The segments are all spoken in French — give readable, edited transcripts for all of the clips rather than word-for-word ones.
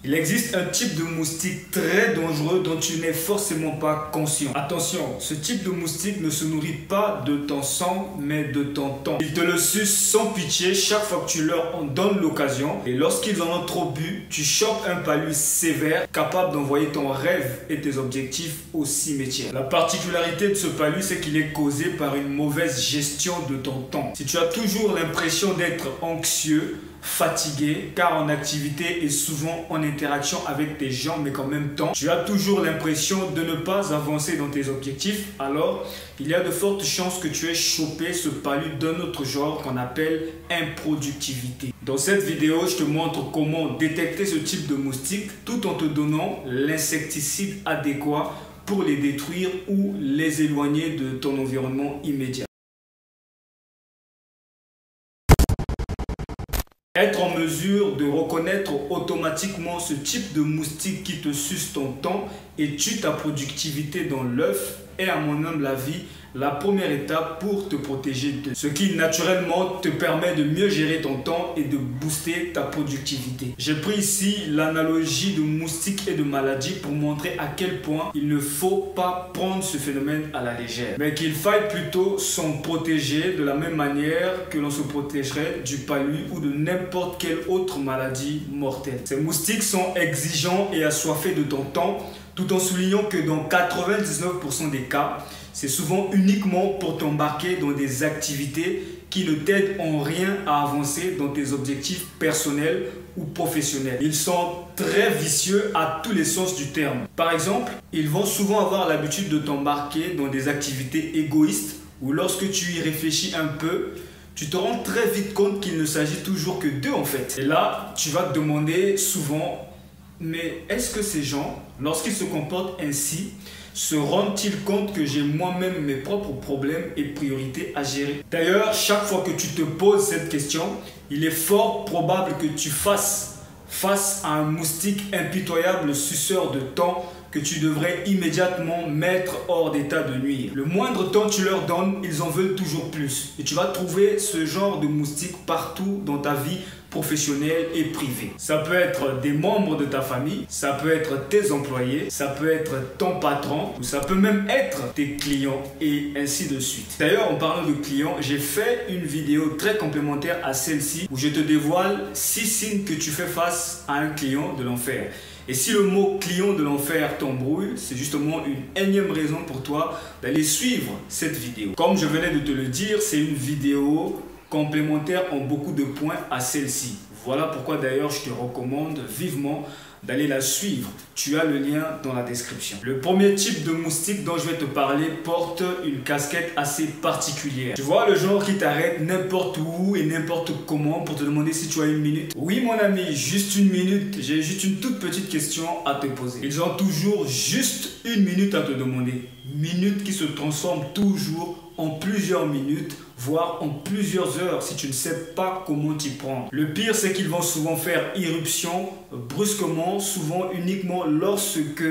Il existe un type de moustique très dangereux dont tu n'es forcément pas conscient. Attention, ce type de moustique ne se nourrit pas de ton sang, mais de ton temps. Ils te le sucent sans pitié chaque fois que tu leur en donnes l'occasion. Et lorsqu'ils en ont trop bu, tu chopes un palu sévère, capable d'envoyer ton rêve et tes objectifs au cimetière. La particularité de ce palu, c'est qu'il est causé par une mauvaise gestion de ton temps. Si tu as toujours l'impression d'être anxieux, fatigué, car en activité et souvent en interaction avec tes gens, mais qu'en même temps, tu as toujours l'impression de ne pas avancer dans tes objectifs, alors il y a de fortes chances que tu aies chopé ce palu d'un autre genre qu'on appelle improductivité. Dans cette vidéo, je te montre comment détecter ce type de moustique tout en te donnant l'insecticide adéquat pour les détruire ou les éloigner de ton environnement immédiat. Être en mesure de reconnaître automatiquement ce type de moustique qui te suce ton temps et tue ta productivité dans l'œuf est, à mon humble avis, la première étape pour te protéger de ce qui naturellement te permet de mieux gérer ton temps et de booster ta productivité. J'ai pris ici l'analogie de moustique et de maladie pour montrer à quel point il ne faut pas prendre ce phénomène à la légère, mais qu'il faille plutôt s'en protéger de la même manière que l'on se protégerait du palu ou de n'importe quelle autre maladie mortelle. Ces moustiques sont exigeants et assoiffés de ton temps, tout en soulignant que dans 99% des cas, c'est souvent uniquement pour t'embarquer dans des activités qui ne t'aident en rien à avancer dans tes objectifs personnels ou professionnels. Ils sont très vicieux à tous les sens du terme. Par exemple, ils vont souvent avoir l'habitude de t'embarquer dans des activités égoïstes où lorsque tu y réfléchis un peu, tu te rends très vite compte qu'il ne s'agit toujours que d'eux en fait. Et là, tu vas te demander souvent, mais est-ce que ces gens, lorsqu'ils se comportent ainsi, se rendent-ils compte que j'ai moi-même mes propres problèmes et priorités à gérer? D'ailleurs, chaque fois que tu te poses cette question, il est fort probable que tu fasses face à un moustique impitoyable suceur de temps que tu devrais immédiatement mettre hors d'état de nuire. Le moindre temps que tu leur donnes, ils en veulent toujours plus. Et tu vas trouver ce genre de moustique partout dans ta vie professionnelle et privée. Ça peut être des membres de ta famille, ça peut être tes employés, ça peut être ton patron, ou ça peut même être tes clients et ainsi de suite. D'ailleurs, en parlant de clients, j'ai fait une vidéo très complémentaire à celle-ci où je te dévoile 6 signes que tu fais face à un client de l'enfer. Et si le mot client de l'enfer t'embrouille, c'est justement une énième raison pour toi d'aller suivre cette vidéo. Comme je venais de te le dire, c'est une vidéo complémentaire en beaucoup de points à celle-ci. Voilà pourquoi d'ailleurs je te recommande vivement d'aller la suivre. Tu as le lien dans la description. Le premier type de moustique dont je vais te parler porte une casquette assez particulière. Tu vois le genre qui t'arrête n'importe où et n'importe comment pour te demander si tu as une minute. Oui mon ami, juste une minute. J'ai juste une toute petite question à te poser. Ils ont toujours juste une minute à te demander. Minute qui se transforme toujours en plusieurs minutes, voire en plusieurs heures si tu ne sais pas comment t'y prendre. Le pire, c'est qu'ils vont souvent faire irruption brusquement, souvent uniquement lorsque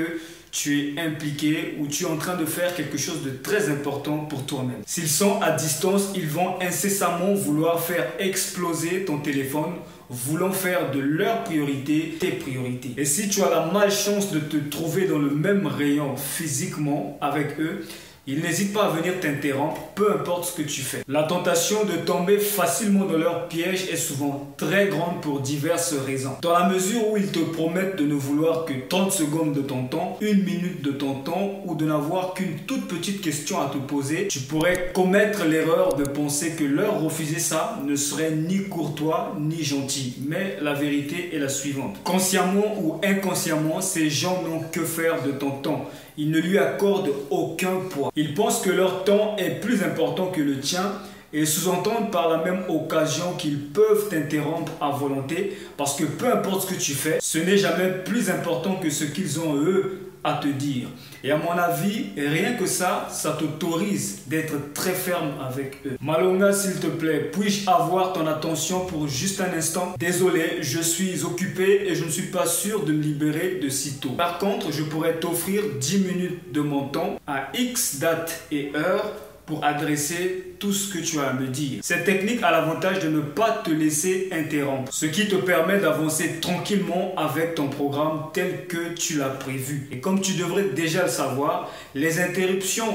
tu es impliqué ou tu es en train de faire quelque chose de très important pour toi-même. S'ils sont à distance, ils vont incessamment vouloir faire exploser ton téléphone, voulant faire de leurs priorités tes priorités. Et si tu as la malchance de te trouver dans le même rayon physiquement avec eux, ils n'hésitent pas à venir t'interrompre, peu importe ce que tu fais. La tentation de tomber facilement dans leur piège est souvent très grande pour diverses raisons. Dans la mesure où ils te promettent de ne vouloir que 30 secondes de ton temps, 1 minute de ton temps ou de n'avoir qu'une toute petite question à te poser, tu pourrais commettre l'erreur de penser que leur refuser ça ne serait ni courtois ni gentil. Mais la vérité est la suivante. Consciemment ou inconsciemment, ces gens n'ont que faire de ton temps. Ils ne lui accordent aucun poids. Ils pensent que leur temps est plus important que le tien et sous-entendent par la même occasion qu'ils peuvent t'interrompre à volonté parce que peu importe ce que tu fais, ce n'est jamais plus important que ce qu'ils ont eux à te dire. Et à mon avis, rien que ça t'autorise d'être très ferme avec eux. Malonga, s'il te plaît, puis-je avoir ton attention pour juste un instant? Désolé, je suis occupé et je ne suis pas sûr de me libérer de sitôt. Par contre, je pourrais t'offrir 10 minutes de mon temps à X date et heure pour adresser tout ce que tu as à me dire. Cette technique a l'avantage de ne pas te laisser interrompre, ce qui te permet d'avancer tranquillement avec ton programme tel que tu l'as prévu. Et comme tu devrais déjà le savoir, les interruptions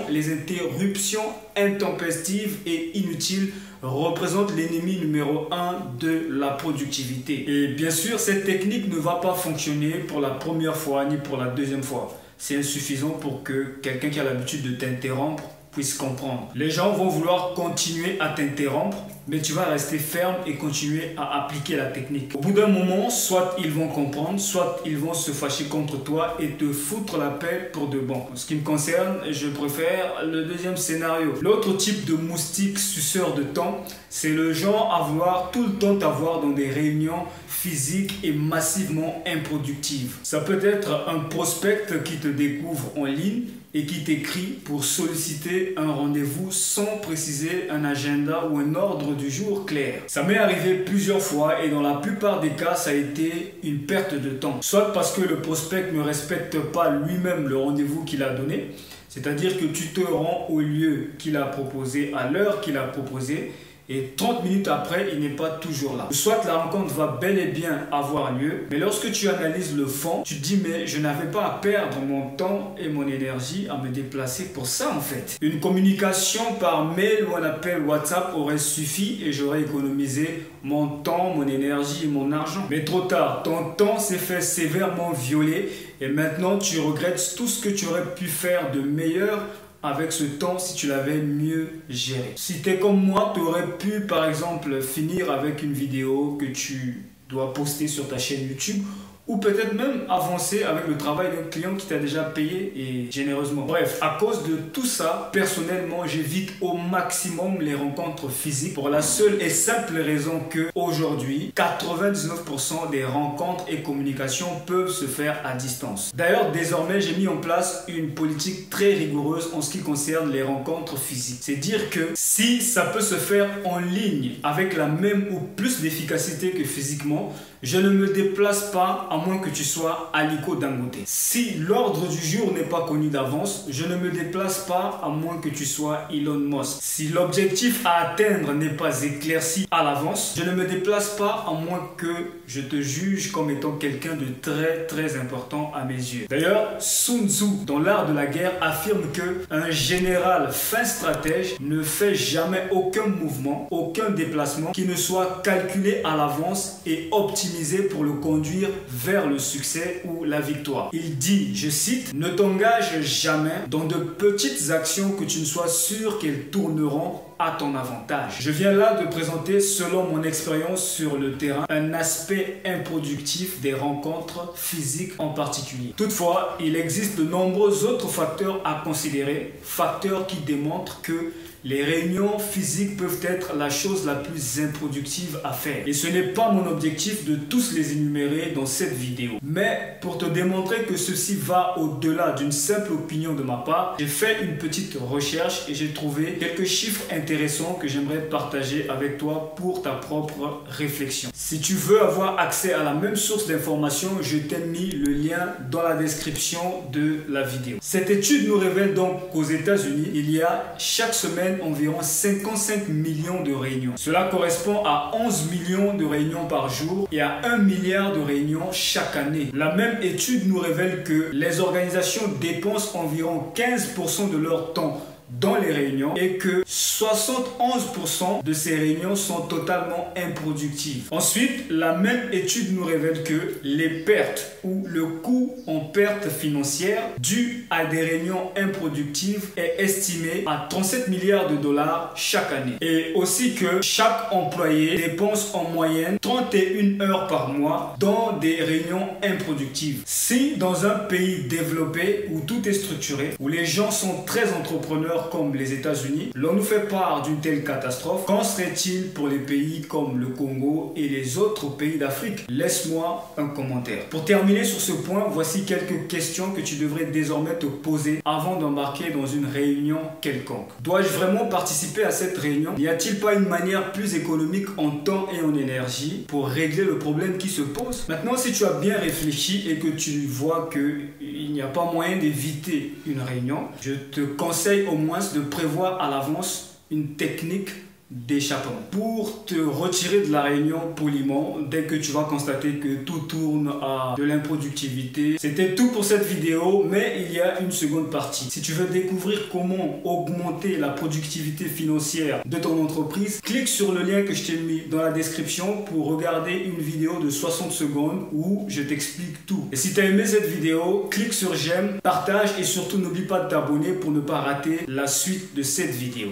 intempestives et inutiles représentent l'ennemi numéro 1 de la productivité. Et bien sûr, cette technique ne va pas fonctionner pour la première fois ni pour la deuxième fois. C'est insuffisant pour que quelqu'un qui a l'habitude de t'interrompre puisse comprendre. Les gens vont vouloir continuer à t'interrompre, mais tu vas rester ferme et continuer à appliquer la technique. Au bout d'un moment, soit ils vont comprendre, soit ils vont se fâcher contre toi et te foutre la paix pour de bon. En ce qui me concerne, je préfère le deuxième scénario. L'autre type de moustique suceur de temps, c'est le genre à vouloir tout le temps t'avoir dans des réunions physiques et massivement improductives. Ça peut être un prospect qui te découvre en ligne et qui t'écrit pour solliciter un rendez-vous sans préciser un agenda ou un ordre du jour clair. Ça m'est arrivé plusieurs fois et dans la plupart des cas, ça a été une perte de temps. Soit parce que le prospect ne respecte pas lui-même le rendez-vous qu'il a donné, c'est-à-dire que tu te rends au lieu qu'il a proposé, à l'heure qu'il a proposé, et 30 minutes après, il n'est pas toujours là. Soit la rencontre va bel et bien avoir lieu, mais lorsque tu analyses le fond, tu te dis mais je n'avais pas à perdre mon temps et mon énergie à me déplacer pour ça en fait. Une communication par mail ou un appel WhatsApp aurait suffi et j'aurais économisé mon temps, mon énergie et mon argent. Mais trop tard, ton temps s'est fait sévèrement violer et maintenant tu regrettes tout ce que tu aurais pu faire de meilleur avec ce temps si tu l'avais mieux géré. Si tu es comme moi, tu aurais pu par exemple finir avec une vidéo que tu dois poster sur ta chaîne YouTube ou peut-être même avancer avec le travail d'un client qui t'a déjà payé et généreusement. Bref, à cause de tout ça, personnellement, j'évite au maximum les rencontres physiques pour la seule et simple raison que aujourd'hui, 99% des rencontres et communications peuvent se faire à distance. D'ailleurs, désormais, j'ai mis en place une politique très rigoureuse en ce qui concerne les rencontres physiques. C'est dire que si ça peut se faire en ligne avec la même ou plus d'efficacité que physiquement, je ne me déplace pas à moins que tu sois Aliko Dangote. Si l'ordre du jour n'est pas connu d'avance, je ne me déplace pas à moins que tu sois Elon Musk. Si l'objectif à atteindre n'est pas éclairci à l'avance, je ne me déplace pas à moins que je te juge comme étant quelqu'un de très important à mes yeux. D'ailleurs, Sun Tzu, dans l'art de la guerre, affirme que un général fin stratège ne fait jamais aucun mouvement, aucun déplacement qui ne soit calculé à l'avance et optimisé pour le conduire vers le succès ou la victoire. Il dit, je cite, « Ne t'engage jamais dans de petites actions que tu ne sois sûr qu'elles tourneront à ton avantage. » Je viens là de présenter, selon mon expérience sur le terrain, un aspect improductif des rencontres physiques en particulier. Toutefois, il existe de nombreux autres facteurs à considérer, facteurs qui démontrent que les réunions physiques peuvent être la chose la plus improductive à faire. Et ce n'est pas mon objectif de tous les énumérer dans cette vidéo. Mais pour te démontrer que ceci va au-delà d'une simple opinion de ma part, j'ai fait une petite recherche et j'ai trouvé quelques chiffres intéressants que j'aimerais partager avec toi pour ta propre réflexion. Si tu veux avoir accès à la même source d'informations, je t'ai mis le lien dans la description de la vidéo. Cette étude nous révèle donc qu'aux États-Unis, il y a chaque semaine environ 55 millions de réunions. Cela correspond à 11 millions de réunions par jour et à 1 milliard de réunions chaque année. La même étude nous révèle que les organisations dépensent environ 15% de leur temps dans les réunions et que 71% de ces réunions sont totalement improductives. Ensuite, la même étude nous révèle que les pertes ou le coût en pertes financières dues à des réunions improductives est estimé à 37 milliards de dollars chaque année. Et aussi que chaque employé dépense en moyenne 31 heures par mois dans des réunions improductives. Si dans un pays développé où tout est structuré, où les gens sont très entrepreneurs comme les États-Unis, l'on nous fait part d'une telle catastrophe, qu'en serait-il pour les pays comme le Congo et les autres pays d'Afrique? Laisse-moi un commentaire. Pour terminer sur ce point, voici quelques questions que tu devrais désormais te poser avant d'embarquer dans une réunion quelconque. Dois-je vraiment participer à cette réunion? N'y a-t-il pas une manière plus économique en temps et en énergie pour régler le problème qui se pose? Maintenant, si tu as bien réfléchi et que tu vois qu'il n'y a pas moyen d'éviter une réunion, je te conseille au moins moins de prévoir à l'avance une technique d'échappement pour te retirer de la réunion poliment dès que tu vas constater que tout tourne à de l'improductivité. C'était tout pour cette vidéo, mais il y a une seconde partie. Si tu veux découvrir comment augmenter la productivité financière de ton entreprise, clique sur le lien que je t'ai mis dans la description pour regarder une vidéo de 60 secondes où je t'explique tout. Et si tu as aimé cette vidéo, clique sur j'aime, partage et surtout n'oublie pas de t'abonner pour ne pas rater la suite de cette vidéo.